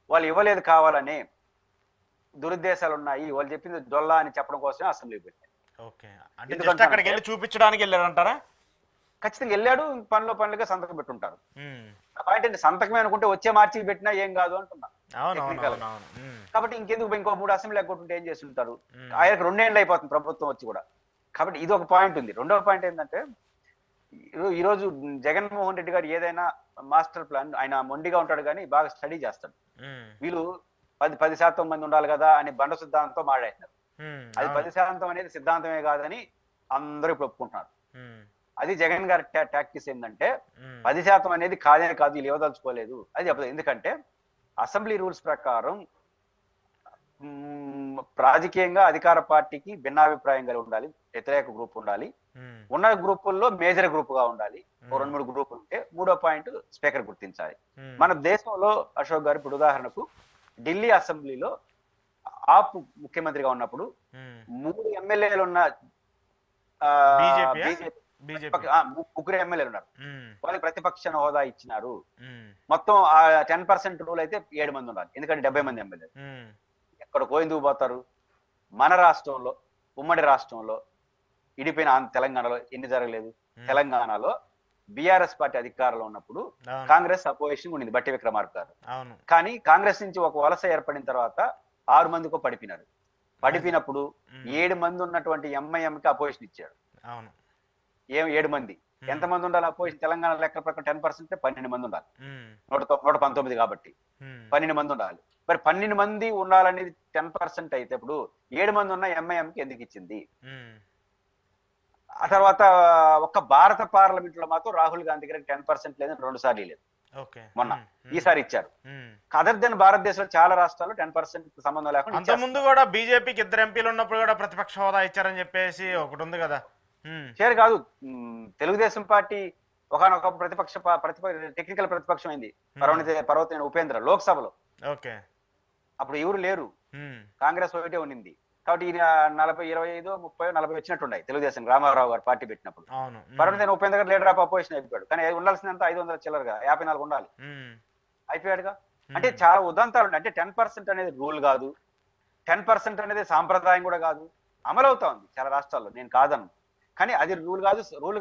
వాళ్ళు ఇవ్వలేదు కావాలని, దురుద్దేశాలు ఉన్నాయి, వాళ్ళు చెప్పింది డొల్లా అని చెప్పడం కోసమే అసెంబ్లీకి వెళ్ళాడు. అక్కడికి వెళ్ళి చూపించడానికి వెళ్ళారంటారా? ఖచ్చితంగా వెళ్ళాడు. పనులుగా సంతకం పెట్టుంటారు. పాయింట్ ఏంటి? సంతకమే అనుకుంటే వచ్చే మార్చికి పెట్టినా ఏం కాదు అంటున్నా. కాబట్టి ఇంకెందుకు ఇంకో 3 అసెంబ్లీ ఎగ్గొట్టుంటే ఏం చేస్తుంటారు? ఆయనకు 2 ఏళ్ళు అయిపోతుంది ప్రభుత్వం వచ్చి కూడా. కాబట్టి ఇది ఒక పాయింట్ ఉంది. రెండవ పాయింట్ ఏంటంటే, ఈరోజు జగన్మోహన్ రెడ్డి గారు ఏదైనా మాస్టర్ ప్లాన్, ఆయన మొండిగా ఉంటాడు కానీ బాగా స్టడీ చేస్తాడు. వీళ్ళు 10% మంది ఉండాలి కదా అని బండ సిద్ధాంతంతో మాట్లాడుతున్నారు. అది 10% అనేది సిద్ధాంతమే కాదని అందరూ ఇప్పుడు ఒప్పుకుంటున్నారు. అది జగన్ గారి టాక్టిక్స్ ఏంటంటే, 10% అనేది కాదే కాదు, వీళ్ళు ఇవ్వదలుచుకోలేదు అది చెప్పదు. ఎందుకంటే అసెంబ్లీ రూల్స్ ప్రకారం రాజకీయంగా అధికార పార్టీకి భిన్నాభిప్రాయం కలిగి ఉండాలి, వ్యతిరేక గ్రూప్ ఉండాలి, ఉన్న గ్రూపుల్లో మేజర్ గ్రూప్ గా ఉండాలి. 2-3 గ్రూపులు ఉంటే మూడో పాయింట్ స్పీకర్ గుర్తించాలి. మన దేశంలో అశోక్ గారు ఇప్పుడు ఉదాహరణకు ఢిల్లీ అసెంబ్లీలో ఆప్ ముఖ్యమంత్రిగా ఉన్నప్పుడు 3 ఎమ్మెల్యేలు ఉన్న ముగ్గురు ఎమ్మెల్యేలు ఉన్నారు. వాళ్ళకి ప్రతిపక్ష హోదా ఇచ్చినారు. మొత్తం 10% రూల్ అయితే 7 మంది ఉండాలి, ఎందుకంటే 70 మంది ఎమ్మెల్యేలు. ఎక్కడ పోయిందుకు పోతారు? మన రాష్ట్రంలో, ఉమ్మడి రాష్ట్రంలో, ఇడిపోయిన తెలంగాణలో ఎన్ని జరగలేదు? తెలంగాణలో బీఆర్ఎస్ పార్టీ అధికారంలో ఉన్నప్పుడు కాంగ్రెస్ అపోజిషన్ ఉండింది, బట్టి విక్రమార్క గారు. కానీ కాంగ్రెస్ నుంచి ఒక వలస ఏర్పడిన తర్వాత 6 మందికో పడిపోయినారు. పడిపోయినప్పుడు 7 మంది ఉన్నటువంటి ఎంఐఎంకి అపోజిషన్ ఇచ్చాడు. 7 మంది. ఎంతమంది ఉండాలి అపోజిషన్? తెలంగాణ లెక్క ప్రకారం 10% 12 మంది ఉండాలి. 119 కాబట్టి 12 మంది ఉండాలి. మరి 12 మంది ఉండాలనేది 10% అయితే ఇప్పుడు 7 మంది ఉన్న ఎంఐఎంకి ఎందుకు ఇచ్చింది? ఆ తర్వాత ఒక్క భారత పార్లమెంట్ లో మాత్రం రాహుల్ గాంధీ గారికి 10% లేదని 2 సార్లు లేదు. మొన్న ఈసారి ఇచ్చారు. అదర్ దెన్ భారతదేశంలో చాలా రాష్ట్రాల్లో 10% సంబంధం లేకుండా. ముందు కూడా బీజేపీకి 2 ఎంపీలు ఉన్నప్పుడు కూడా ప్రతిపక్ష హోదా ఇచ్చారని చెప్పేసి ఒకటి ఉంది కదా. షేర్ కాదు, తెలుగుదేశం పార్టీ ఒకనొక టెక్నికల్ ప్రతిపక్షం అయింది. పర్వతనేని ఉపేంద్ర లోక్సభలో. అప్పుడు ఎవరు లేరు, కాంగ్రెస్ ఒకటే ఉండింది. కాబట్టి 40, 25, 30, 40 వచ్చినట్టున్నాయి తెలుగుదేశం, రామారావు గారు పార్టీ పెట్టినప్పుడు. పర్వతనేని ఉపేంద్ర గారు లీడర్ ఆఫ్ అపోజిషన్ అయిపోయాడు. కానీ ఉండాల్సినంత 500 చిల్లరగా 54 ఉండాలి, అయిపోయాడుగా. అంటే చాలా ఉదంతాలు ఉన్నాయి. అంటే 10% అనేది రూల్ కాదు, 10% అనేది సాంప్రదాయం కూడా కాదు, అమలవుతా ఉంది చాలా రాష్ట్రాల్లో, నేను కాదను. కానీ అది రూల్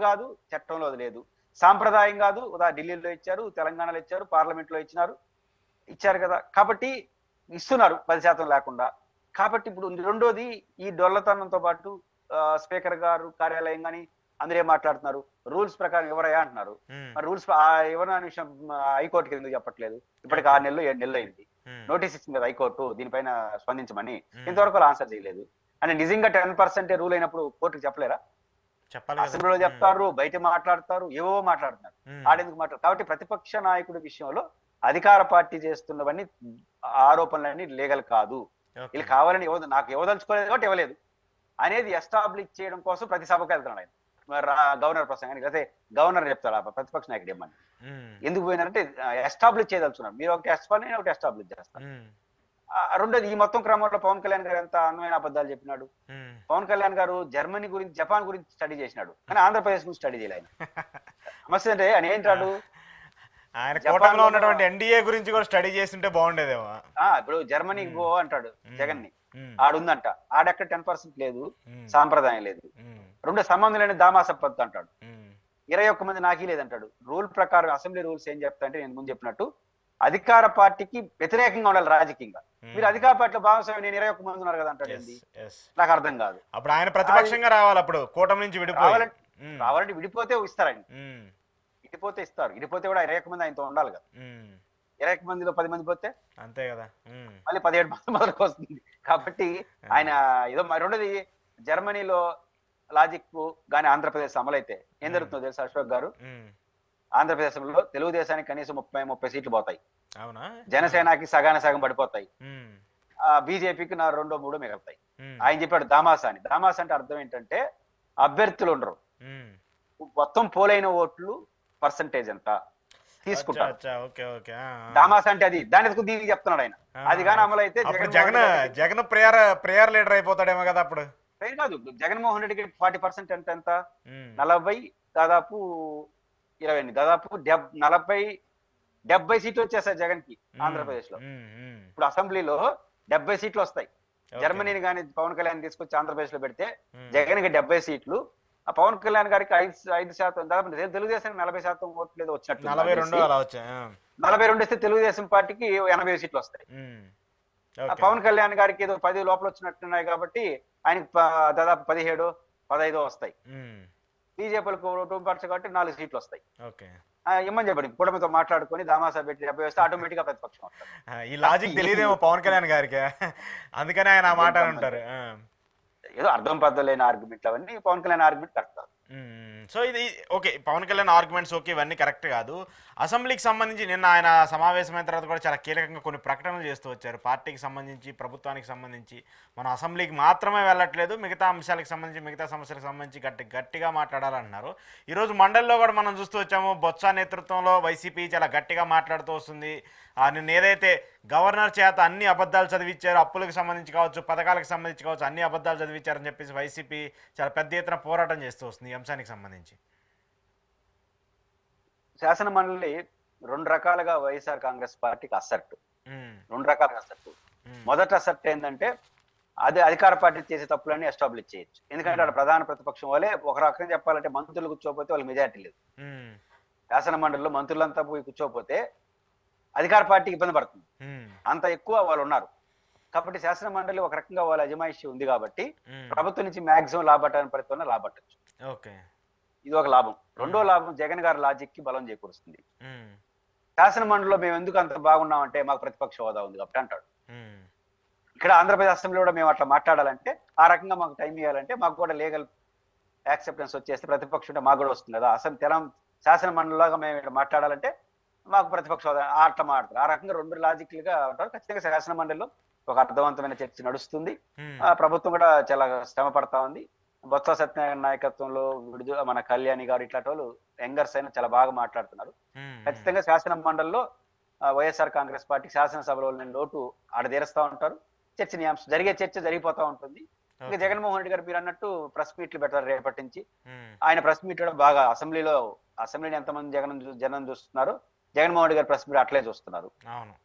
కాదు, చట్టంలో లేదు. సాంప్రదాయం కాదు, ఢిల్లీలో ఇచ్చారు, తెలంగాణలో ఇచ్చారు, పార్లమెంట్ లో ఇచ్చారు కదా. కాబట్టి ఇస్తున్నారు 10% లేకుండా. కాబట్టి ఇప్పుడు రెండోది, ఈ డొల్లతనంతో పాటు స్పీకర్ గారు కార్యాలయం కానీ అందరూ ఏం మాట్లాడుతున్నారు? రూల్స్ ప్రకారం ఎవరయ్యా అంటున్నారు. మరి రూల్స్ ఎవరైనా విషయం హైకోర్టుకి ఎందుకు చెప్పట్లేదు? ఇప్పటికి 6 నెలలు 7 నెలలు అయింది. నోటీస్ ఇచ్చింది కదా హైకోర్టు దీనిపైన స్పందించమని, ఇంతవరకు ఆన్సర్ చేయలేదు. అంటే నిజంగా 10% రూల్ అయినప్పుడు కోర్టుకి చెప్పలేరా? అసెంబ్లీలో చెప్తారు, బయట మాట్లాడతారు, ఏవో మాట్లాడుతున్నారు, ఆడేందుకు మాట్లాడు. కాబట్టి ప్రతిపక్ష నాయకుడి విషయంలో అధికార పార్టీ చేస్తున్నవన్నీ ఆరోపణలన్నీ లీగల్ కాదు. వీళ్ళు కావాలని నాకు ఇవ్వదలుచుకోలేదు కాబట్టి ఇవ్వలేదు అనేది ఎస్టాబ్లిష్ చేయడం కోసం ప్రతి సభకు వెళ్తున్నాడు ఆయన. గవర్నర్ ప్రసంగానికి అయితే గవర్నర్ చెప్తాడు ప్రతిపక్ష నాయకుడు ఏమని. ఎందుకు పోయినారంటే ఎస్టాబ్లిష్ చేయదలుచున్నారు. మీరు ఒకటి నేను ఒకటి ఎస్టాబ్లిష్ చేస్తాను. రెండోది, ఈ మొత్తం క్రమంలో పవన్ కళ్యాణ్ గారు ఎంత అందమైన అబద్ధాలు చెప్పినాడు. పవన్ కళ్యాణ్ గారు జర్మనీ గురించి, జపాన్ గురించి స్టడీ చేసినాడు, కానీ ఆంధ్రప్రదేశ్ గురించి స్టడీ చేయలే. ఆయన సమస్య అంటే ఆయన ఏంటాడు, ఆయన జపాన్ లో ఉన్నటువంటి ఎన్డీఏ గురించి కూడా స్టడీ చేస్తుంటే బాగుండేదేమో. ఇప్పుడు జర్మనీకి గో అంటాడు జగన్ ని, ఆడుందంట, ఆడెక్కడ 10% లేదు, సాంప్రదాయం లేదు. రెండో సంబంధం లేని దామాస పద్ధతి అంటాడు. 21 మంది నాకీ లేదంటాడు. రూల్ ప్రకారం అసెంబ్లీ రూల్స్ ఏం చెప్తాయంటే నేను ముందు చెప్పినట్టు అధికార పార్టీకి వ్యతిరేకంగా ఉండాలి రాజకీయంగా. మీరు అధికార పార్టీలో భాగస్వామి నేను 21 మంది ఉన్నారు కదా అంటాడు. ఏంది నాకు అర్థం కాదు. అప్పుడు ఆయన ప్రతిపక్షంగా రావాలి, అప్పుడు కూటమి నుంచి విడిపోవాలి. రావాలంటే విడిపోతే ఇస్తారండి, విడిపోతే ఇస్తారు. విడిపోతే కూడా 21 మంది ఆయనతో ఉండాలి కదా. 21 మందిలో 10 మంది పోతే అంతే కదా, మళ్ళీ 17 మంది మొదలకు వస్తుంది. కాబట్టి ఆయన ఏదో రెండోది జర్మనీలో లాజిక్ గానీ ఆంధ్రప్రదేశ్ అమలైతే ఏం జరుగుతుందో తెలుసా అశోక్ గారు? ఆంధ్రప్రదేశ్ లో తెలుగుదేశానికి కనీసం 30 సీట్లు పోతాయి, అవునా? జనసేనకి సగం పడిపోతాయి, బీజేపీకి 2-3 మిగులుతాయి. ఆయన చెప్పాడు దామాస అని. దామాస అంటే అర్థం ఏంటంటే అభ్యర్థులు ఉండరు, మొత్తం పోలైన ఓట్లు పర్సంటేజ్ ఎంత తీసుకుంటారు. దామాస అంటే అది, దాని దీనికి చెప్తున్నాడు ఆయన. అది కానీ అమలు అయితే జగన్ ప్రేయర్ లీడర్ అయిపోతాడేమో కదా అప్పుడు. కాదు, జగన్మోహన్ రెడ్డికి 40% ఎంత 40, దాదాపు 20, దాదాపు 70 సీట్లు వచ్చేస్తాయి జగన్ కి ఆంధ్రప్రదేశ్ లో. ఇప్పుడు అసెంబ్లీలో 70 సీట్లు వస్తాయి. జర్మనీని కానీ పవన్ కళ్యాణ్ తీసుకొచ్చి ఆంధ్రప్రదేశ్ లో పెడితే జగన్ కి 70 సీట్లు, ఆ పవన్ కళ్యాణ్ గారికి 5% దాదాపు తెలుగుదేశానికి 40% ఓట్లు ఏదో వచ్చినట్టు. 42 వస్తే తెలుగుదేశం పార్టీకి 80 సీట్లు వస్తాయి. పవన్ కళ్యాణ్ గారికి ఏదో 10 లోపల వచ్చినట్టున్నాయి కాబట్టి ఆయనకి దాదాపు 17-15 వస్తాయి. బీజేపీలకు 2% కాబట్టి 4 సీట్లు వస్తాయి. ఇమ్మని చెప్పండి, కూటమితో మాట్లాడుకొని దామాసా పెట్టి 70 వస్తే ఆటోమేటిక్ గా ప్రతిపక్షం వస్తారు. ఈ లాజిక్ తెలియదేమో పవన్ కళ్యాణ్ గారికి, అందుకనే ఆయన మాట అంటారు. ఏదో అర్థం పద్ధలేని ఆర్గ్యుమెంట్లు అవన్నీ Pawan Kalyan argument correct. So ఇది okay, Pawan Kalyan arguments okay, ఇవన్నీ కరెక్ట్ కాదు. అసెంబ్లీకి సంబంధించి నిన్న ఆయన సమావేశమైన తర్వాత కూడా చాలా కీలకంగా కొన్ని ప్రకటనలు చేస్తూ వచ్చారు. పార్టీకి సంబంధించి, ప్రభుత్వానికి సంబంధించి మనం అసెంబ్లీకి మాత్రమే వెళ్ళట్లేదు, మిగతా అంశాలకు సంబంధించి, మిగతా సమస్యలకు సంబంధించి గట్టిగా మాట్లాడాలన్నారు. ఈరోజు మండలిలో కూడా మనం చూస్తూ వచ్చాము, బొత్స నేతృత్వంలో వైసీపీ చాలా గట్టిగా మాట్లాడుతూ వస్తుంది. నిన్న ఏదైతే గవర్నర్ చేత అన్ని అబద్ధాలు చదివించారు, అప్పులకు సంబంధించి కావచ్చు, పథకాలకు సంబంధించి కావచ్చు, అన్ని అబద్ధాలు చదివించారని చెప్పేసి వైసీపీ చాలా పెద్ద ఎత్తున పోరాటం చేస్తూ వస్తుంది ఈ అంశానికి సంబంధించి. శాసన మండలి 2 రకాలుగా వైఎస్ఆర్ కాంగ్రెస్ పార్టీకి అసర్ట్, 2 రకాలుగా అసర్ట్. మొదటి అసర్ట్ ఏంటంటే అది అధికార పార్టీ చేసే తప్పులన్నీ ఎస్టాబ్లిష్ చేయొచ్చు. ఎందుకంటే అక్కడ ప్రధాన ప్రతిపక్షం వాళ్ళే, ఒక రకంగా చెప్పాలంటే మంత్రులు కూర్చోపోతే వాళ్ళకి మెజారిటీ లేదు. శాసన మండలిలో మంత్రులంతా పోయి కూర్చోపోతే అధికార పార్టీకి ఇబ్బంది పడుతుంది, అంత ఎక్కువ వాళ్ళు ఉన్నారు. కాబట్టి శాసన మండలి ఒక రకంగా వాళ్ళ అజమాయిషి ఉంది కాబట్టి ప్రభుత్వం నుంచి మాక్సిమం లాభటాన్ని ప్రతిపన్న లాభట్టచ్చు. ఇది ఒక లాభం. రెండో లాభం జగన్ గారి లాజిక్ కి బలం చేకూరుస్తుంది. శాసన మండలిలో మేము ఎందుకు అంత బాగున్నామంటే మాకు ప్రతిపక్ష హోదా ఉంది కాబట్టి అంటాడు. ఇక్కడ ఆంధ్రప్రదేశ్ అసెంబ్లీలో కూడా మేము అట్లా మాట్లాడాలంటే, ఆ రకంగా మాకు టైం ఇవ్వాలంటే మాకు కూడా లీగల్ యాక్సెప్టెన్స్ వచ్చేస్తే ప్రతిపక్షం ఉంటే మాకు కూడా వస్తుంది కదా. శాసన మండలిలాగా మేము ఇక్కడ మాట్లాడాలంటే మాకు ప్రతిపక్ష హోదా అట్లా మాట్లాడతారు. ఆ రకంగా 2 లాజిక్లుగా ఉంటారు. ఖచ్చితంగా శాసన మండలిలో ఒక అర్థవంతమైన చర్చ నడుస్తుంది. ప్రభుత్వం కూడా చాలా శ్రమ పడతా ఉంది. బొత్స సత్యనారాయణ నాయకత్వంలో మన కళ్యాణి గారు ఇట్లాంటి వాళ్ళు యంగర్స్ అయినా చాలా బాగా మాట్లాడుతున్నారు. ఖచ్చితంగా శాసన మండలిలో వైఎస్ఆర్ కాంగ్రెస్ పార్టీ శాసనసభలో లోటు ఆడదీరుస్తా ఉంటారు. జరిగే చర్చ జరిగిపోతా ఉంటుంది. ఇంకా జగన్మోహన్ రెడ్డి గారు మీరు అన్నట్టు ప్రెస్ మీట్లు పెడతారు రేపటి నుంచి. ఆయన ప్రెస్ మీట్ కూడా బాగా అసెంబ్లీని ఎంతమంది జనం చూస్తున్నారు, జగన్మోహన్ రెడ్డి గారు ప్రెస్ మీట్ అట్లే చూస్తున్నారు.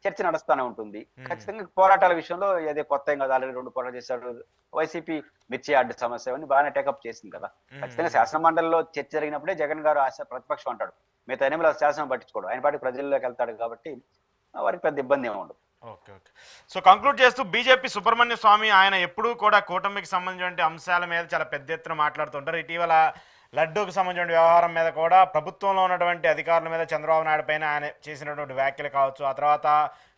చర్చ నడుస్తూనే ఉంటుంది. ఖచ్చితంగా పోరాటాల విషయంలో ఏదో కొత్త ఏం కదా, ఆల్రెడీ 2 పోరాటాలు చేశారు. వైసీపీ మిర్చి యార్డు సమస్య అవన్నీ బాగానే టేకప్ చేసింది కదా. ఖచ్చితంగా శాసన మండలిలో చర్చ జరిగినప్పుడే జగన్ గారు ప్రతిపక్షం అంటాడు, మిగతా ఎనిమిది శాసనం పట్టించుకోడు, ఆయన పార్టీ ప్రజల్లోకి వెళ్తాడు కాబట్టి వారికి పెద్ద ఇబ్బంది ఏమి ఉండదు. Okay okay. సో కంక్లూడ్ చేస్తూ బీజేపీ సుబ్రహ్మణ్య స్వామి ఆయన ఎప్పుడూ కూడా కూటమికి సంబంధించిన అంశాల మీద చాలా పెద్ద ఎత్తున మాట్లాడుతుంటారు. ఇటీవల లడ్డూకు సంబంధించిన వ్యవహారం మీద కూడా ప్రభుత్వంలో ఉన్నటువంటి అధికారుల మీద చంద్రబాబు నాయుడు పైన ఆయన చేసినటువంటి వ్యాఖ్యలు కావచ్చు, ఆ తర్వాత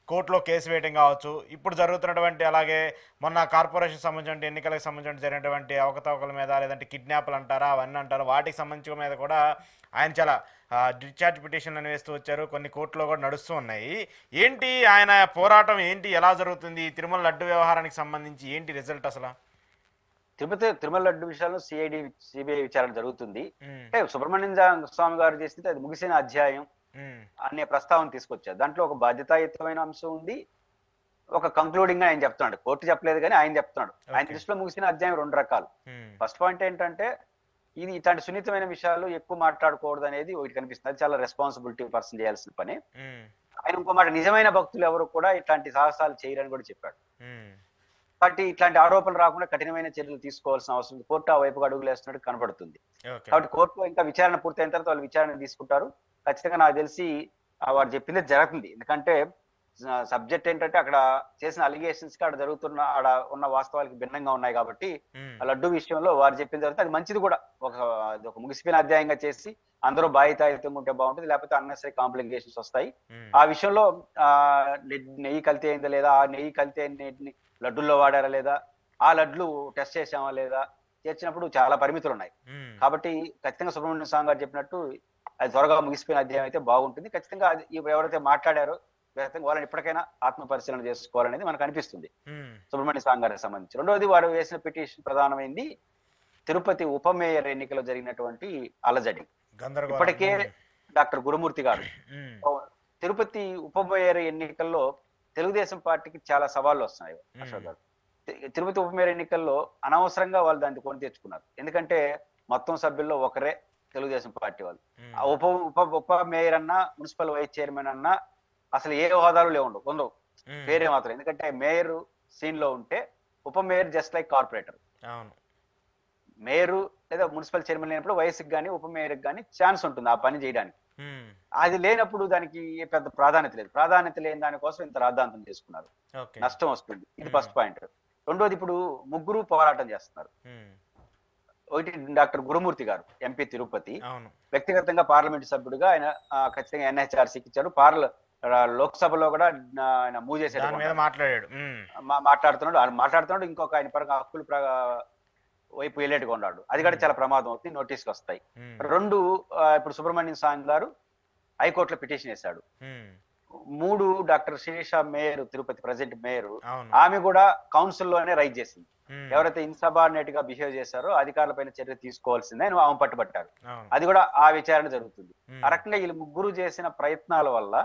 కోర్టులో కేసు వేయడం కావచ్చు, ఇప్పుడు జరుగుతున్నటువంటి అలాగే మొన్న కార్పొరేషన్ సంబంధించిన ఎన్నికలకు సంబంధించిన జరిగినటువంటి అవకతవకల మీద, లేదంటే కిడ్నాప్లు అంటారా అవన్నీ అంటారు, వాటికి సంబంధించిన మీద కూడా ఆయన చాలా డిశ్చార్జ్ పిటిషన్లను వేస్తూ వచ్చారు. కొన్ని కోర్టులో కూడా నడుస్తూ ఉన్నాయి. ఏంటి ఆయన పోరాటం ఏంటి, ఎలా జరుగుతుంది, తిరుమల లడ్డు వ్యవహారానికి సంబంధించి ఏంటి రిజల్ట్ అసలు? తిరుమల లడ్డు విషయాల్లో సిబిఐ విచారణ జరుగుతుంది. సుబ్రహ్మణ్యం స్వామి గారు చేసింది అది ముగిసిన అధ్యాయం అనే ప్రస్తావన తీసుకొచ్చారు. దాంట్లో ఒక బాధ్యతాయుతమైన అంశం ఉంది, ఒక కంక్లూడింగ్ గా ఆయన చెప్తున్నాడు. కోర్టు చెప్పలేదు కానీ ఆయన చెప్తున్నాడు. ఆయన దృష్టిలో ముగిసిన అధ్యాయం 2 రకాలు. ఫస్ట్ పాయింట్ ఏంటంటే ఇది ఇట్లాంటి సున్నితమైన విషయాలు ఎక్కువ మాట్లాడకూడదు అనేది ఒకటి కనిపిస్తుంది. అది చాలా రెస్పాన్సిబిలిటీ పర్సన్ చేయాల్సిన పని. ఆయన ఇంకో మాట, నిజమైన భక్తులు ఎవరు కూడా ఇట్లాంటి సాహసాలు చేయరని కూడా చెప్పాడు. కాబట్టి ఇట్లాంటి ఆరోపణలు రాకుండా కఠినమైన చర్యలు తీసుకోవాల్సిన అవసరం ఉంది. కోర్టు ఆ వైపుగా అడుగులు వేస్తున్నట్టు కనబడుతుంది. ఓకే. కాబట్టి కోర్టులో ఇంకా విచారణ పూర్తయిన తర్వాత వాళ్ళు విచారణ తీసుకుంటారు. ఖచ్చితంగా నాకు తెలిసి వాడు చెప్పిందే జరుగుతుంది. ఎందుకంటే సబ్జెక్ట్ ఏంటంటే అక్కడ చేసిన అలిగేషన్స్ కి అక్కడ జరుగుతున్న ఆడ ఉన్న వాస్తవాలకి భిన్నంగా ఉన్నాయి కాబట్టి ఆ లడ్డు విషయంలో వారు చెప్పిన తర్వాత అది మంచిది కూడా. ఒక ముగిసిపోయిన అధ్యాయంగా చేసి అందరూ బాధ్యతాయుతంగా ఉంటే బాగుంటుంది, లేకపోతే అన్నెసరీ కాంప్లికేషన్స్ వస్తాయి. ఆ విషయంలో ఆ నెయ్యి కల్తీ అయిందా లేదా, ఆ నెయ్యి కల్తీ అయిన లడ్డుల్లో వాడారా లేదా, ఆ లడ్లు టెస్ట్ చేసామా లేదా, చేర్చినప్పుడు చాలా పరిమితులు ఉన్నాయి. కాబట్టి ఖచ్చితంగా సుబ్రహ్మణ్యం స్వామి గారు చెప్పినట్టు అది త్వరగా ముగిసిపోయిన అధ్యాయం అయితే బాగుంటుంది. ఖచ్చితంగా అది ఎవరైతే మాట్లాడారో వాళ్ళని ఇప్పటికైనా ఆత్మ పరిశీలన చేసుకోవాలనేది మనకు అనిపిస్తుంది సుబ్రహ్మణ్య స్వామి గారికి సంబంధించి. రెండోది వారు వేసిన పిటిషన్ ప్రధానమైంది తిరుపతి ఉప మేయర్ ఎన్నికలో జరిగినటువంటి అలజడి. ఇప్పటికే డాక్టర్ గురుమూర్తి గారు తిరుపతి ఉప మేయర్ ఎన్నికల్లో తెలుగుదేశం పార్టీకి చాలా సవాళ్లు వస్తున్నాయి. అశోక్ గారు, తిరుపతి ఉప మేయర్ ఎన్నికల్లో అనవసరంగా వాళ్ళు దాన్ని కొని తెచ్చుకున్నారు. ఎందుకంటే మొత్తం సభ్యుల్లో ఒకరే తెలుగుదేశం పార్టీ వాళ్ళు. ఉప మేయర్ అన్నా మున్సిపల్ వైస్ చైర్మన్ అన్నా అసలు ఏ హోదాలు ఉండవు, పేరే మాత్రం. ఎందుకంటే మేయర్ సీన్ లో ఉంటే ఉప mayor just like corporator. Mayor లేదా మున్సిపల్ చైర్మన్ లేనప్పుడు వయసుకి కానీ ఉప మేయర్కి కానీ ఛాన్స్ ఉంటుంది ఆ పని చేయడానికి. అది లేనప్పుడు దానికి పెద్ద ప్రాధాన్యత లేదు. ప్రాధాన్యత లేని దానికోసం ఇంత రాద్ధాంతం చేసుకున్నారు, నష్టం వస్తుంది. ఇది ఫస్ట్ పాయింట్. రెండోది, ఇప్పుడు ముగ్గురు పోరాటం చేస్తున్నారు. ఒకటి డాక్టర్ గురుమూర్తి గారు ఎంపీ తిరుపతి, వ్యక్తిగతంగా పార్లమెంట్ సభ్యుడిగా ఆయన ఖచ్చితంగా ఎన్హెచ్ఆర్సీకి ఇచ్చారు. లోక్సభలో కూడా ఆయన మూవ్ చేశాడు, మాట్లాడుతున్నాడు. ఇంకొక ఆయన పరంగా హక్కులు వైపు వెళ్ళేట్టుగా ఉన్నాడు. అది కూడా చాలా ప్రమాదం అవుతుంది, నోటీసులు వస్తాయి. రెండు, ఇప్పుడు సుబ్రహ్మణ్యం స్వామి గారు హైకోర్టులో పిటిషన్ వేశాడు. మూడు, doctor Shirisha mayor Tirupati president mayor, ఆమె కూడా కౌన్సిల్లోనే రైజ్ చేసింది. ఎవరైతే ఇన్సబార్డినేట్ గా బిహేవ్ చేశారో అధికారులపైన చర్య తీసుకోవాల్సిందే అని ఆమె పట్టుబట్టారు. అది కూడా ఆ విచారణ జరుగుతుంది. ఆ రకంగా వీళ్ళు ముగ్గురు చేసిన ప్రయత్నాల వల్ల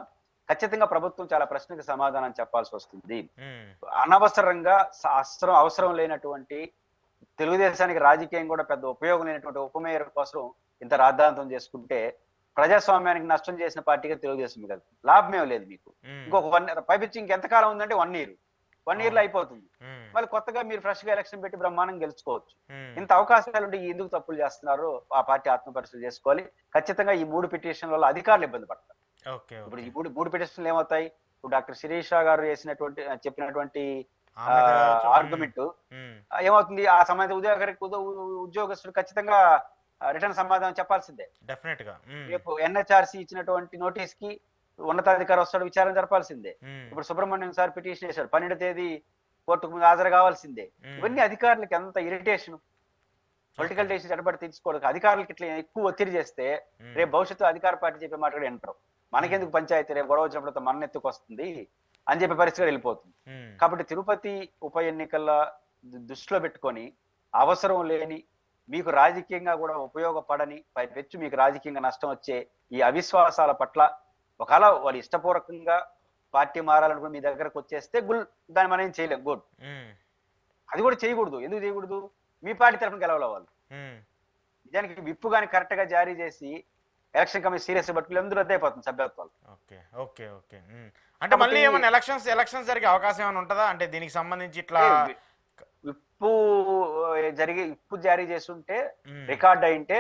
ఖచ్చితంగా ప్రభుత్వం చాలా ప్రశ్నకు సమాధానం చెప్పాల్సి వస్తుంది. అనవసరంగా అవసరం లేనటువంటి, తెలుగుదేశానికి రాజకీయం కూడా పెద్ద ఉపయోగం లేనటువంటి ఉప మేయర్ కోసం ఇంత రాద్ధాంతం చేసుకుంటే ప్రజాస్వామ్యానికి నష్టం చేసిన పార్టీగా తెలుగుదేశం కాదు, లాభమేం లేదు మీకు. ఇంకొక పైపించి ఇంకెంతకాలం ఉందంటే 1 year. 1 year లో అయిపోతుంది. మళ్ళీ కొత్తగా మీరు ఫ్రెష్ గా ఎలక్షన్ పెట్టి బ్రహ్మాండం గెలుచుకోవచ్చు. ఇంత అవకాశాలు ఉంటే ఎందుకు తప్పులు చేస్తున్నారు, ఆ పార్టీ ఆత్మపరిశీలన చేసుకోవాలి. ఖచ్చితంగా ఈ 3 పిటిషన్ల వల్ల అధికారులు ఇబ్బంది పడతారు. ఇప్పుడు ఈ 3 పిటిషన్లు ఏమవుతాయి, ఇప్పుడు డాక్టర్ శిరీష గారు చెప్పినటువంటి ఆర్గ్యుమెంట్ ఏమవుతుంది, ఆ సంబంధిత ఉద్యోగస్తుడు ఖచ్చితంగా రిటర్న్ సమాధానం చెప్పాల్సిందే. డెఫినెట్ గా రేపు ఎన్హెచ్ఆర్సీ ఇచ్చినటువంటి నోటీస్ కి ఉన్నతాధికారి వస్తాడు, విచారణ జరపాల్సిందే. ఇప్పుడు సుబ్రహ్మణ్యం సార్ పిటిషన్ చేశాడు, 12వ తేదీ కోర్టుకు హాజరు కావాల్సిందే. ఇవన్నీ అధికారులకి ఎంత ఇరిటేషన్, పొలిటికల్ డెసిషన్ ఎడబడి తీసుకోవడానికి అధికారులకి ఇట్లా ఎక్కువ ఒత్తిడి చేస్తే రేపు భవిష్యత్తు అధికార పార్టీ చెప్పే మాట కూడా వింటారు. మనకెందుకు పంచాయతీ, రేపు గొడవ వచ్చినప్పుడు మన ఎత్తుకు వస్తుంది అని చెప్పే పరిస్థితి వెళ్ళిపోతుంది. కాబట్టి తిరుపతి ఉప ఎన్నికల దృష్టిలో పెట్టుకొని అవసరం లేని, మీకు రాజకీయంగా కూడా ఉపయోగపడని, పైపెచ్చు మీకు రాజకీయంగా నష్టం వచ్చే ఈ అవిశ్వాసాల పట్ల ఒకవేళ వాళ్ళు ఇష్టపూర్వకంగా పార్టీ మారాలనుకుని మీ దగ్గరకు వచ్చేస్తే దాన్ని మనం ఏం చేయలేం, గుడ్. అది కూడా చేయకూడదు. ఎందుకు చేయకూడదు, మీ పార్టీ తరఫున గెలవాలి. నిజానికి విప్పు కానీ కరెక్ట్ గా జారీ చేసి ఎలక్షన్ కమిషన్ సీరియస్ పట్టుకుని ఎందుకు రద్దయిపోతుంది సభ్యత్వాలు. అంటే మళ్ళీ ఏమైనా ఎలక్షన్స్ జరిగే అవకాశం ఏమైనా ఉంటుందా, అంటే దీనికి సంబంధించి ఇట్లా విప్పు జారీ చేస్తుంటే రికార్డ్ అయింటే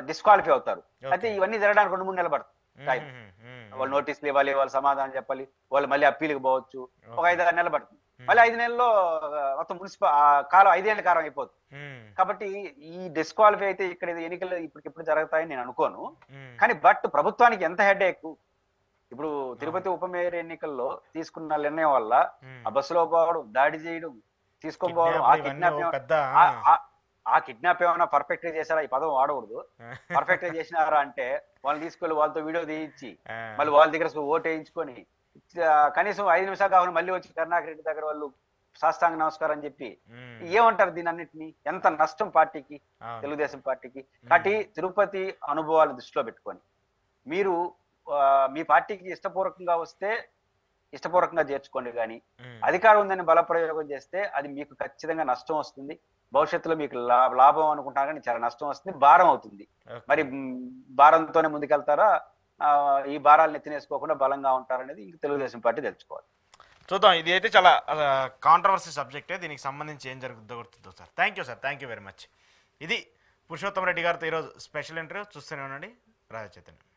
డిస్క్వాలిఫై అవుతారు. అయితే ఇవన్నీ జరగడానికి 2-3 నెలలు పడుతుంది టైం. వాళ్ళు నోటీసులు ఇవ్వాలి, వాళ్ళు సమాధానం చెప్పాలి, వాళ్ళు మళ్ళీ అప్పీల్కి పోవచ్చు, ఒక 5-6 నెలలు పడుతుంది. మళ్ళీ 5 నెలల్లో మొత్తం కాలం 5 ఏళ్ల కాలం అయిపోతుంది. కాబట్టి ఈ డిస్క్వాలిఫై అయితే ఇక్కడ ఎన్నికలు ఇప్పటికిప్పుడు జరుగుతాయని నేను అనుకోను. కానీ బట్ ప్రభుత్వానికి ఎంత హెడేక్. ఇప్పుడు తిరుపతి ఉప మేయర్ ఎన్నికల్లో తీసుకున్న నిర్ణయం వల్ల ఆ బస్సులో పోవడం, దాడి చేయడం, తీసుకొని పోవడం, ఆ కిడ్నాప్ ఏమైనా పర్ఫెక్ట్ గా చేశారా, ఈ పదం వాడకూడదు. పర్ఫెక్ట్ గా చేసినారా అంటే వాళ్ళని తీసుకెళ్లి వాళ్ళతో వీడియో తీయించి మళ్ళీ వాళ్ళ దగ్గర ఓటు వేయించుకొని కనీసం 5 నిమిషాలు కావాలి మళ్ళీ వచ్చి కరుణాకర్ రెడ్డి దగ్గర వాళ్ళు సాష్టాంగ నమస్కారం అని చెప్పి ఏమంటారు దీని అన్నిటిని. ఎంత నష్టం పార్టీకి, తెలుగుదేశం పార్టీకి. కాబట్టి తిరుపతి అనుభవాలు దృష్టిలో పెట్టుకొని మీరు మీ పార్టీకి ఇష్టపూర్వకంగా వస్తే ఇష్టపూర్వకంగా చేర్చుకోండి, కానీ అధికారం ఉందని బలప్రయోగం చేస్తే అది మీకు ఖచ్చితంగా నష్టం వస్తుంది. భవిష్యత్తులో మీకు లాభం అనుకుంటారు కానీ చాలా నష్టం వస్తుంది, భారం అవుతుంది. మరి భారంతోనే ముందుకెళ్తారా, ఈ భారాలను ఎత్తినేసుకోకుండా బలంగా ఉంటారనేది తెలుగుదేశం పార్టీ తెలుసుకోవాలి. చూద్దాం, ఇది అయితే చాలా కాంట్రవర్సీ సబ్జెక్టే. దీనికి సంబంధించి ఏం జరుగుతుందో గుర్తుందో sir. Thank you very much. ఇది పురుషోత్తం రెడ్డి గారితో ఈరోజు స్పెషల్ ఇంటర్వ్యూ. చూస్తూనే ఉండండి ప్రజా చైతన్యం.